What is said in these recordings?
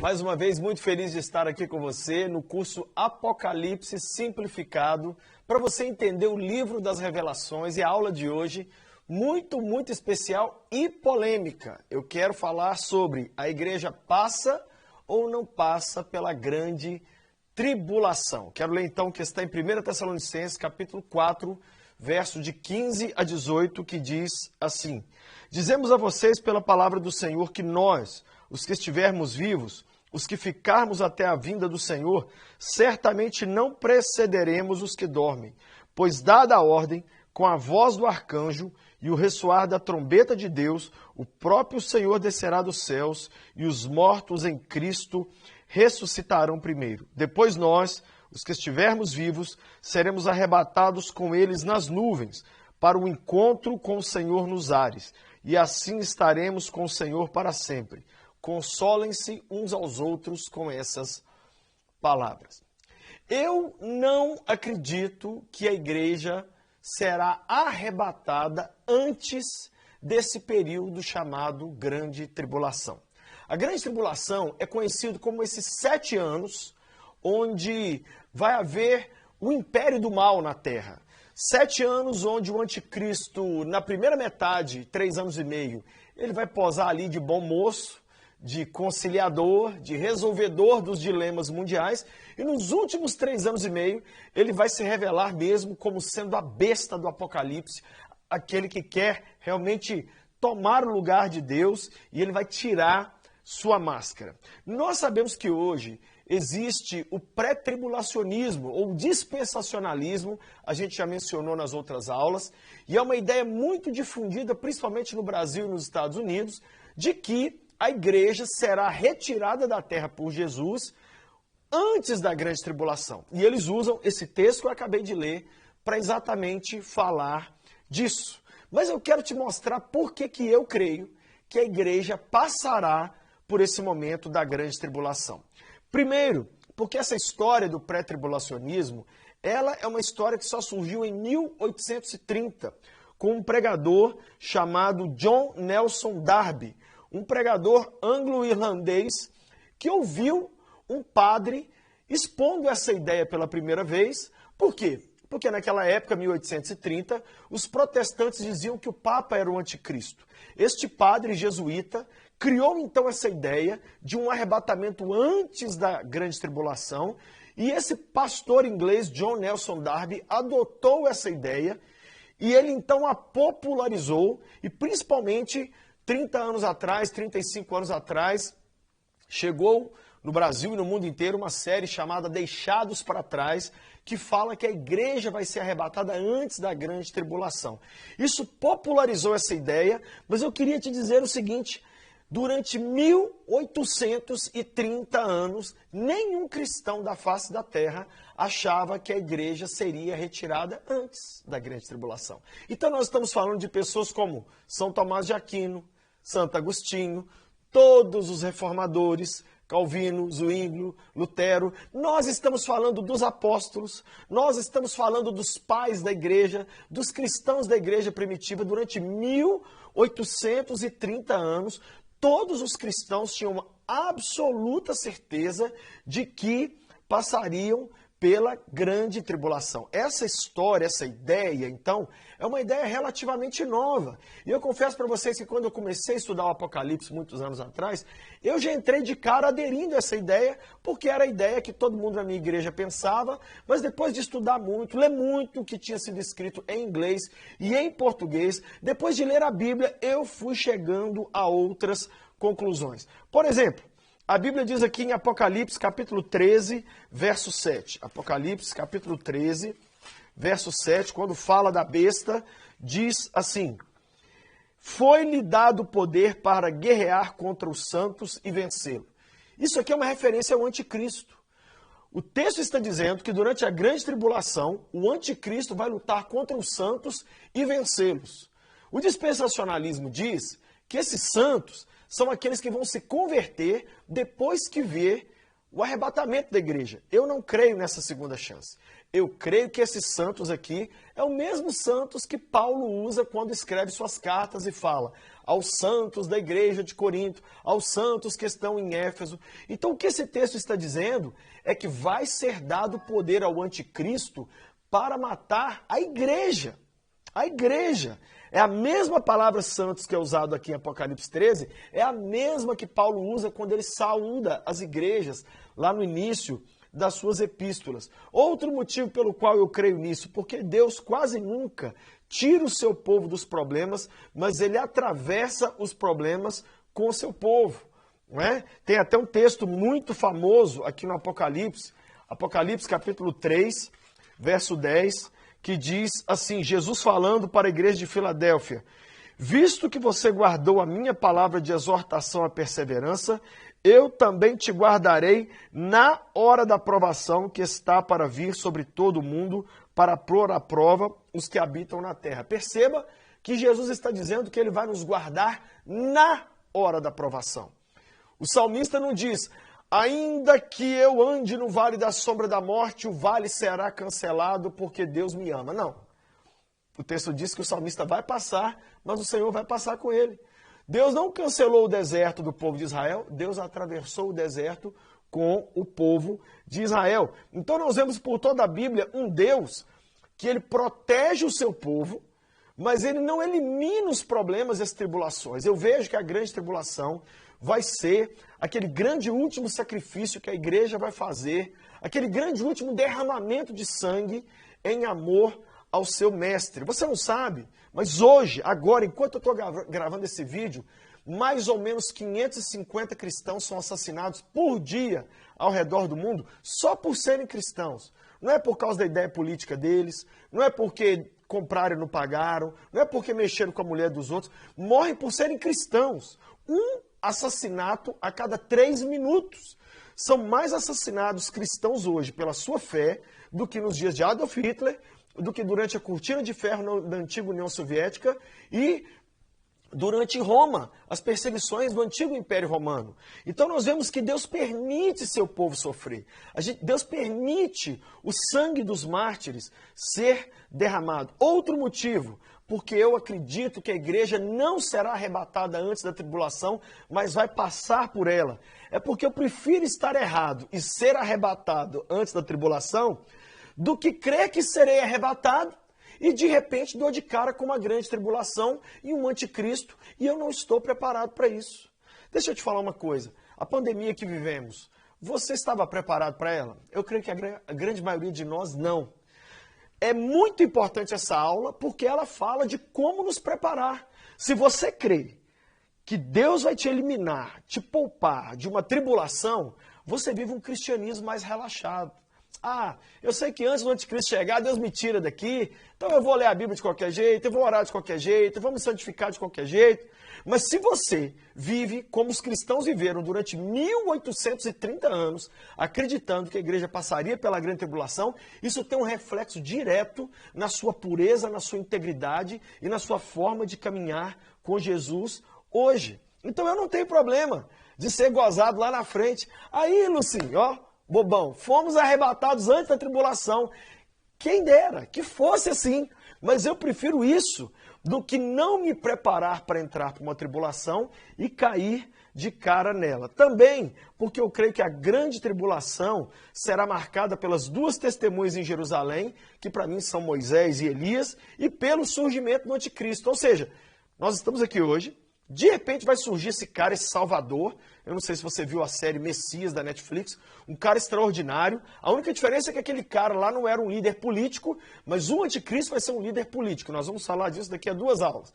Mais uma vez, muito feliz de estar aqui com você no curso Apocalipse Simplificado, para você entender o livro das revelações. E a aula de hoje, muito especial e polêmica. Eu quero falar sobre a igreja passa ou não passa pela grande tribulação. Quero ler então o que está em 1 Tessalonicenses, capítulo 4, verso de 15 a 18, que diz assim: Dizemos a vocês pela palavra do Senhor que nós, os que estivermos vivos, os que ficarmos até a vinda do Senhor, certamente não precederemos os que dormem, pois dada a ordem, com a voz do arcanjo e o ressoar da trombeta de Deus, o próprio Senhor descerá dos céus e os mortos em Cristo ressuscitarão primeiro. Depois nós, os que estivermos vivos, seremos arrebatados com eles nas nuvens, para o encontro com o Senhor nos ares, e assim estaremos com o Senhor para sempre. Consolem-se uns aos outros com essas palavras. Eu não acredito que a igreja será arrebatada antes desse período chamado Grande Tribulação. A Grande Tribulação é conhecido como esses 7 anos onde vai haver o império do mal na Terra. 7 anos onde o anticristo, na primeira metade, 3 anos e meio, ele vai posar ali de bom moço, de conciliador, de resolvedor dos dilemas mundiais, e nos últimos 3 anos e meio, ele vai se revelar mesmo como sendo a besta do Apocalipse, aquele que quer realmente tomar o lugar de Deus, e ele vai tirar sua máscara. Nós sabemos que hoje existe o pré-tribulacionismo ou dispensacionalismo, a gente já mencionou nas outras aulas, e é uma ideia muito difundida, principalmente no Brasil e nos Estados Unidos, de que a igreja será retirada da terra por Jesus antes da grande tribulação. E eles usam esse texto que eu acabei de ler para exatamente falar disso. Mas eu quero te mostrar por que eu creio que a igreja passará por esse momento da grande tribulação. Primeiro, porque essa história do pré-tribulacionismo, ela é uma história que só surgiu em 1830, com um pregador chamado John Nelson Darby, um pregador anglo-irlandês que ouviu um padre expondo essa ideia pela primeira vez. Por quê? Porque naquela época, 1830, os protestantes diziam que o Papa era o anticristo. Este padre jesuíta criou então essa ideia de um arrebatamento antes da grande tribulação, e esse pastor inglês, John Nelson Darby, adotou essa ideia e ele então a popularizou, e principalmente 30 anos atrás, 35 anos atrás, chegou no Brasil e no mundo inteiro uma série chamada Deixados para Trás, que fala que a igreja vai ser arrebatada antes da grande tribulação. Isso popularizou essa ideia, mas eu queria te dizer o seguinte: durante 1830 anos, nenhum cristão da face da terra achava que a igreja seria retirada antes da grande tribulação. Então nós estamos falando de pessoas como São Tomás de Aquino, Santo Agostinho, todos os reformadores, Calvino, Zwinglio, Lutero. Nós estamos falando dos apóstolos, nós estamos falando dos pais da igreja, dos cristãos da igreja primitiva. Durante 1830 anos, todos os cristãos tinham uma absoluta certeza de que passariam pela grande tribulação. Essa história, essa ideia, então, é uma ideia relativamente nova. E eu confesso para vocês que quando eu comecei a estudar o Apocalipse, muitos anos atrás, eu já entrei de cara aderindo a essa ideia, porque era a ideia que todo mundo na minha igreja pensava, mas depois de estudar muito, ler muito o que tinha sido escrito em inglês e em português, depois de ler a Bíblia, eu fui chegando a outras conclusões. Por exemplo, a Bíblia diz aqui em Apocalipse, capítulo 13, verso 7. Apocalipse, capítulo 13, verso 7, quando fala da besta, diz assim: Foi-lhe dado poder para guerrear contra os santos e vencê-lo. Isso aqui é uma referência ao anticristo. O texto está dizendo que durante a grande tribulação, o anticristo vai lutar contra os santos e vencê-los. O dispensacionalismo diz que esses santos são aqueles que vão se converter depois que ver o arrebatamento da igreja. Eu não creio nessa segunda chance. Eu creio que esses santos aqui é o mesmo santos que Paulo usa quando escreve suas cartas e fala: aos santos da igreja de Corinto, aos santos que estão em Éfeso. Então o que esse texto está dizendo é que vai ser dado poder ao anticristo para matar a igreja. A igreja. É a mesma palavra santos que é usada aqui em Apocalipse 13, é a mesma que Paulo usa quando ele saúda as igrejas lá no início das suas epístolas. Outro motivo pelo qual eu creio nisso, porque Deus quase nunca tira o seu povo dos problemas, mas ele atravessa os problemas com o seu povo. Não é? Tem até um texto muito famoso aqui no Apocalipse, Apocalipse capítulo 3, verso 10, que diz assim, Jesus falando para a igreja de Filadélfia: visto que você guardou a minha palavra de exortação à perseverança, eu também te guardarei na hora da provação que está para vir sobre todo o mundo, para pôr à prova os que habitam na terra. Perceba que Jesus está dizendo que ele vai nos guardar na hora da provação. O salmista não diz, ainda que eu ande no vale da sombra da morte, o vale será cancelado porque Deus me ama. Não. O texto diz que o salmista vai passar, mas o Senhor vai passar com ele. Deus não cancelou o deserto do povo de Israel, Deus atravessou o deserto com o povo de Israel. Então nós vemos por toda a Bíblia um Deus que ele protege o seu povo, mas ele não elimina os problemas e as tribulações. Eu vejo que a grande tribulação vai ser aquele grande último sacrifício que a igreja vai fazer, aquele grande último derramamento de sangue em amor ao seu mestre. Você não sabe, mas hoje, agora, enquanto eu estou gravando esse vídeo, mais ou menos 550 cristãos são assassinados por dia ao redor do mundo só por serem cristãos. Não é por causa da ideia política deles, não é porque compraram e não pagaram, não é porque mexeram com a mulher dos outros, morrem por serem cristãos. Um assassinato a cada 3 minutos. São mais assassinados cristãos hoje pela sua fé do que nos dias de Adolf Hitler, do que durante a cortina de ferro da antiga União Soviética e durante Roma, as perseguições do antigo Império Romano. Então nós vemos que Deus permite seu povo sofrer. Deus permite o sangue dos mártires ser derramado. Outro motivo, porque eu acredito que a igreja não será arrebatada antes da tribulação, mas vai passar por ela. É porque eu prefiro estar errado e ser arrebatado antes da tribulação do que crer que serei arrebatado e de repente dou de cara com uma grande tribulação e um anticristo, e eu não estou preparado para isso. Deixa eu te falar uma coisa, a pandemia que vivemos, você estava preparado para ela? Eu creio que a grande maioria de nós não. É muito importante essa aula porque ela fala de como nos preparar. Se você crê que Deus vai te eliminar, te poupar de uma tribulação, você vive um cristianismo mais relaxado. Ah, eu sei que antes do anticristo chegar, Deus me tira daqui, então eu vou ler a Bíblia de qualquer jeito, eu vou orar de qualquer jeito, eu vou me santificar de qualquer jeito. Mas se você vive como os cristãos viveram durante 1830 anos, acreditando que a igreja passaria pela grande tribulação, isso tem um reflexo direto na sua pureza, na sua integridade e na sua forma de caminhar com Jesus hoje. Então eu não tenho problema de ser gozado lá na frente. Aí, Lucinho, ó, bobão, fomos arrebatados antes da tribulação. Quem dera que fosse assim, mas eu prefiro isso do que não me preparar para entrar para uma tribulação e cair de cara nela. Também porque eu creio que a grande tribulação será marcada pelas 2 testemunhas em Jerusalém, que para mim são Moisés e Elias, e pelo surgimento do anticristo. Ou seja, nós estamos aqui hoje, de repente vai surgir esse cara, esse Salvador. Eu não sei se você viu a série Messias da Netflix, um cara extraordinário. A única diferença é que aquele cara lá não era um líder político, mas o anticristo vai ser um líder político. Nós vamos falar disso daqui a 2 aulas.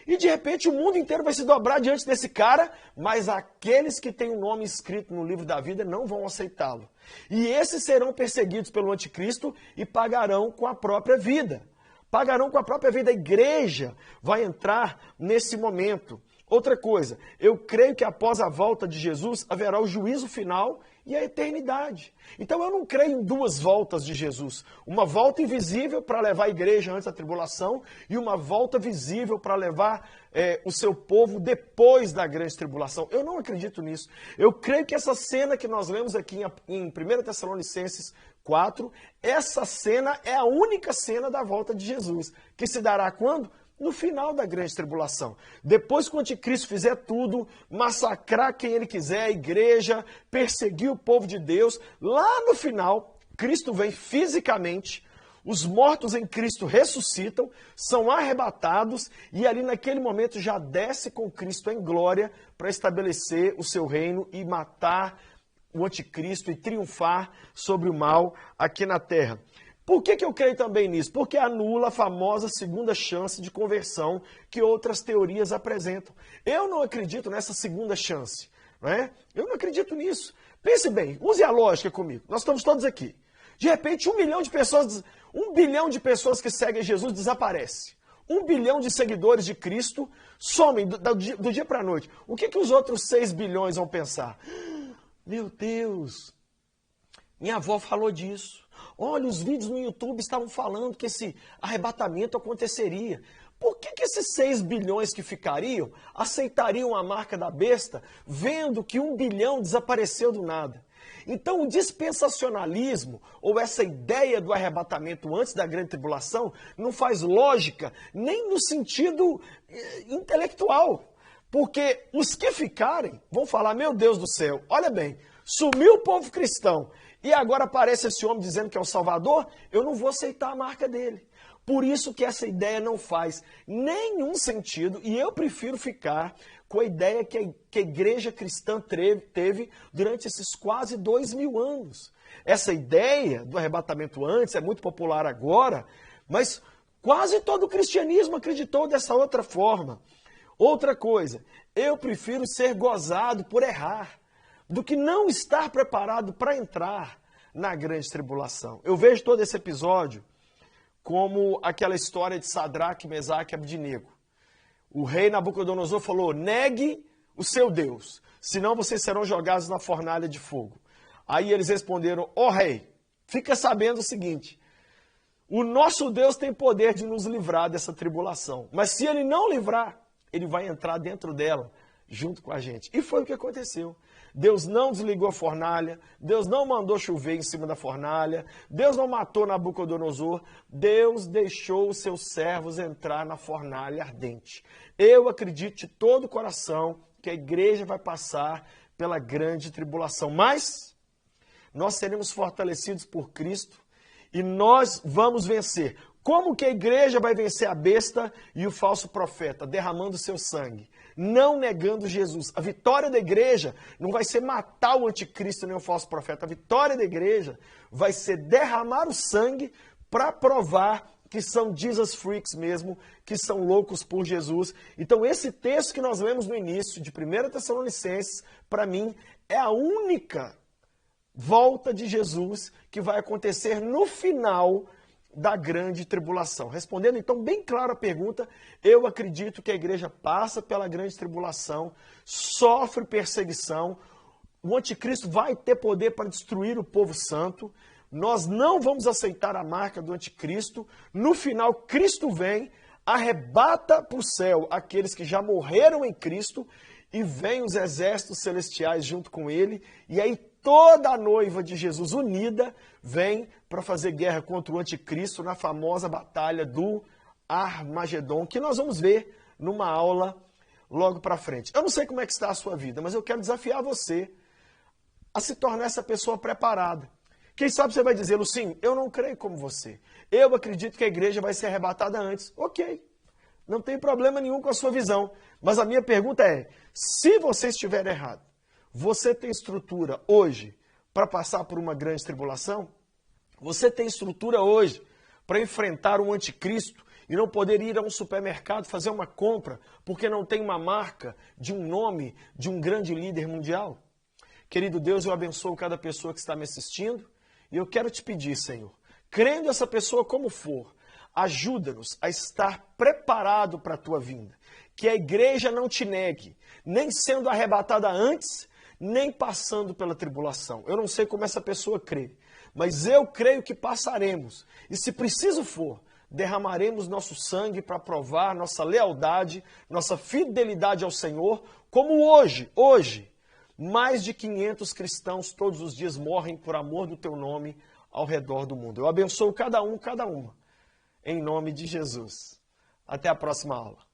E de repente o mundo inteiro vai se dobrar diante desse cara, mas aqueles que têm o nome escrito no livro da vida não vão aceitá-lo. E esses serão perseguidos pelo anticristo e pagarão com a própria vida. Pagarão com a própria vida. A igreja vai entrar nesse momento. Outra coisa, eu creio que após a volta de Jesus haverá o juízo final e a eternidade. Então eu não creio em 2 voltas de Jesus. Uma volta invisível para levar a igreja antes da tribulação e uma volta visível para levar o seu povo depois da grande tribulação. Eu não acredito nisso. Eu creio que essa cena que nós lemos aqui em 1 Tessalonicenses 4, essa cena é a única cena da volta de Jesus. Que se dará quando? no final da grande tribulação. Depois que o anticristo fizer tudo, massacrar quem ele quiser, a igreja, perseguir o povo de Deus, lá no final, Cristo vem fisicamente, os mortos em Cristo ressuscitam, são arrebatados e ali naquele momento já desce com Cristo em glória para estabelecer o seu reino e matar o anticristo e triunfar sobre o mal aqui na terra. Por que eu creio também nisso? Porque anula a famosa segunda chance de conversão que outras teorias apresentam. Eu não acredito nessa segunda chance, não é? Eu não acredito nisso. Pense bem, use a lógica comigo. Nós estamos todos aqui. De repente, 1 bilhão de pessoas que seguem Jesus desaparece. 1 bilhão de seguidores de Cristo somem do dia para a noite. O que os outros 6 bilhões vão pensar? Meu Deus, minha avó falou disso. Olha, os vídeos no YouTube estavam falando que esse arrebatamento aconteceria. Por que esses 6 bilhões que ficariam aceitariam a marca da besta, vendo que 1 bilhão desapareceu do nada? Então o dispensacionalismo, ou essa ideia do arrebatamento antes da grande tribulação, não faz lógica nem no sentido intelectual. Porque os que ficarem vão falar, meu Deus do céu, olha bem, sumiu o povo cristão e agora aparece esse homem dizendo que é o Salvador, eu não vou aceitar a marca dele. Por isso que essa ideia não faz nenhum sentido e eu prefiro ficar com a ideia que a igreja cristã teve durante esses quase 2000 anos. Essa ideia do arrebatamento antes é muito popular agora, mas quase todo o cristianismo acreditou dessa outra forma. Outra coisa, eu prefiro ser gozado por errar do que não estar preparado para entrar na grande tribulação. Eu vejo todo esse episódio como aquela história de Sadraque, Mesaque e Abdinego. O rei Nabucodonosor falou, negue o seu Deus, senão vocês serão jogados na fornalha de fogo. Aí eles responderam, ó rei, fica sabendo o seguinte, o nosso Deus tem poder de nos livrar dessa tribulação, mas se ele não livrar, ele vai entrar dentro dela, junto com a gente. E foi o que aconteceu. Deus não desligou a fornalha, Deus não mandou chover em cima da fornalha, Deus não matou Nabucodonosor, Deus deixou os seus servos entrar na fornalha ardente. Eu acredito de todo o coração que a igreja vai passar pela grande tribulação, mas nós seremos fortalecidos por Cristo e nós vamos vencer. Como que a igreja vai vencer a besta e o falso profeta? Derramando seu sangue, não negando Jesus. A vitória da igreja não vai ser matar o anticristo nem o falso profeta. A vitória da igreja vai ser derramar o sangue para provar que são Jesus freaks mesmo, que são loucos por Jesus. Então esse texto que nós lemos no início de 1 Tessalonicenses, para mim, é a única volta de Jesus que vai acontecer no final da grande tribulação. Respondendo então bem claro a pergunta, eu acredito que a igreja passa pela grande tribulação, sofre perseguição, o anticristo vai ter poder para destruir o povo santo, nós não vamos aceitar a marca do anticristo, no final Cristo vem, arrebata para o céu aqueles que já morreram em Cristo e vem os exércitos celestiais junto com ele, e aí toda a noiva de Jesus unida vem para fazer guerra contra o anticristo na famosa batalha do Armagedon, que nós vamos ver numa aula logo para frente. Eu não sei como é que está a sua vida, mas eu quero desafiar você a se tornar essa pessoa preparada. Quem sabe você vai dizer, Lucinho, eu não creio como você. Eu acredito que a igreja vai ser arrebatada antes. Ok, não tem problema nenhum com a sua visão. Mas a minha pergunta é, se você estiver errado, você tem estrutura hoje para passar por uma grande tribulação? Você tem estrutura hoje para enfrentar um anticristo e não poder ir a um supermercado fazer uma compra porque não tem uma marca de um nome de um grande líder mundial? Querido Deus, eu abençoo cada pessoa que está me assistindo e eu quero te pedir, Senhor, crendo essa pessoa como for, ajuda-nos a estar preparado para a tua vinda. Que a igreja não te negue, nem sendo arrebatada antes, nem passando pela tribulação. Eu não sei como essa pessoa crê, mas eu creio que passaremos. E se preciso for, derramaremos nosso sangue para provar nossa lealdade, nossa fidelidade ao Senhor, como hoje, mais de 500 cristãos todos os dias morrem por amor do teu nome ao redor do mundo. Eu abençoo cada um, cada uma, em nome de Jesus. Até a próxima aula.